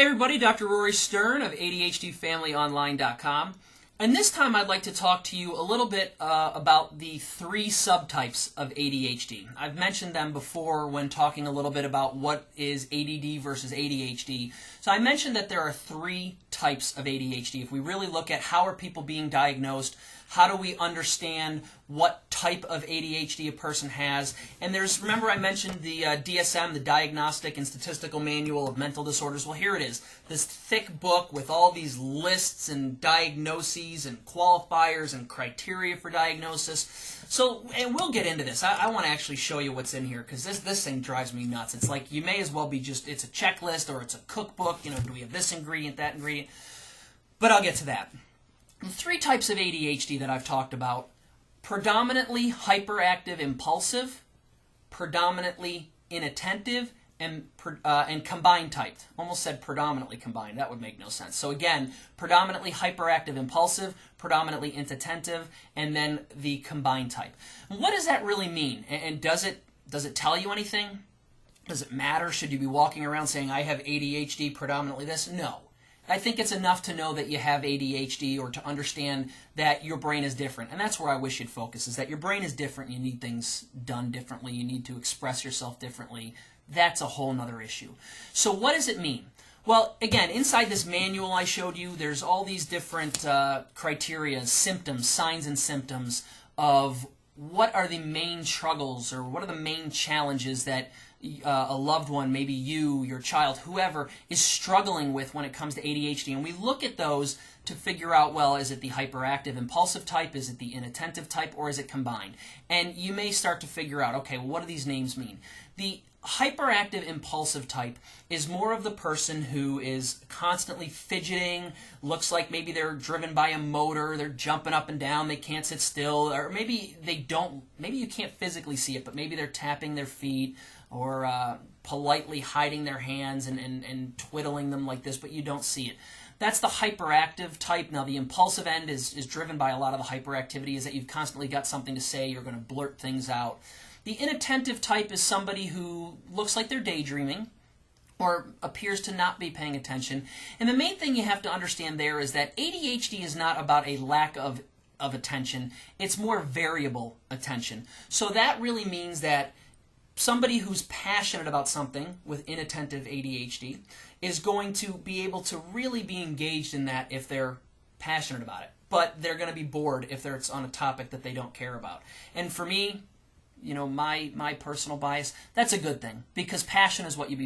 Hey everybody, Dr. Rory Stern of ADHDFamilyOnline.com. And this time I'd like to talk to you a little bit about the three subtypes of ADHD. I've mentioned them before when talking a little bit about what is ADD versus ADHD. So I mentioned that there are three types of ADHD. If we really look at how are people being diagnosed, how do we understand what type of ADHD a person has? And remember I mentioned the DSM, the Diagnostic and Statistical Manual of Mental Disorders. Well, here it is, this thick book with all these lists and diagnoses and qualifiers and criteria for diagnosis. So, and we'll get into this. I want to actually show you what's in here because this thing drives me nuts. It's like you may as well be it's a checklist or it's a cookbook. You know, do we have this ingredient, that ingredient? But I'll get to that. The three types of ADHD that I've talked about: predominantly hyperactive impulsive, predominantly inattentive, and combined typed. Almost said predominantly combined. That would make no sense. So again, predominantly hyperactive impulsive, predominantly inattentive, and then the combined type. What does that really mean? And does it tell you anything? Does it matter? Should you be walking around saying, I have ADHD, predominantly this? No. I think it's enough to know that you have ADHD or to understand that your brain is different. And that's where I wish you'd focus, is that your brain is different. You need things done differently. You need to express yourself differently. That's a whole nother issue. So what does it mean? Well, again, inside this manual I showed you, there's all these different criteria, symptoms, signs and symptoms of what are the main struggles or what are the main challenges that a loved one, maybe you, your child, whoever, is struggling with when it comes to ADHD. And we look at those to figure out, well, is it the hyperactive impulsive type, is it the inattentive type, or is it combined? And you may start to figure out, okay, well, what do these names mean? The hyperactive impulsive type is more of the person who is constantly fidgeting, looks like maybe they're driven by a motor, they're jumping up and down, they can't sit still, or maybe maybe you can't physically see it, but maybe they're tapping their feet or politely hiding their hands and twiddling them like this, but you don't see it. That's the hyperactive type. Now, the impulsive end is driven by a lot of the hyperactivity, is that you've constantly got something to say, you're going to blurt things out. The inattentive type is somebody who looks like they're daydreaming or appears to not be paying attention. And the main thing you have to understand there is that ADHD is not about a lack of attention. It's more variable attention. So that really means that somebody who's passionate about something with inattentive ADHD is going to be able to really be engaged in that if they're passionate about it. But they're going to be bored if it's on a topic that they don't care about. And for me, you know, my personal bias, that's a good thing, because passion is what you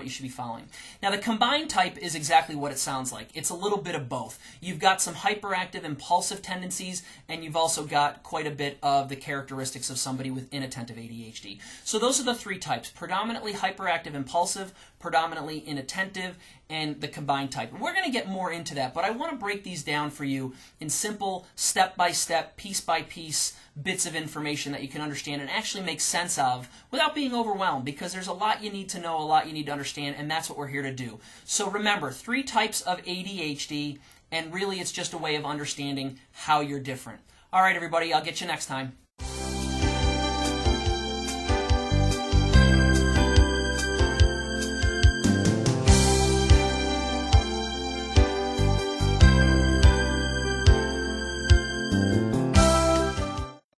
should be following. Now, the combined type is exactly what it sounds like. It's a little bit of both. You've got some hyperactive impulsive tendencies, and you've also got quite a bit of the characteristics of somebody with inattentive ADHD. So those are the three types: predominantly hyperactive impulsive, predominantly inattentive, and the combined type. And we're going to get more into that, but I want to break these down for you in simple, step-by-step, piece-by-piece bits of information that you can understand and actually make sense of without being overwhelmed, because there's a lot you need to know, a lot you need to understand, and that's what we're here to do. So remember, three types of ADHD, and really it's just a way of understanding how you're different. All right, everybody, I'll get you next time.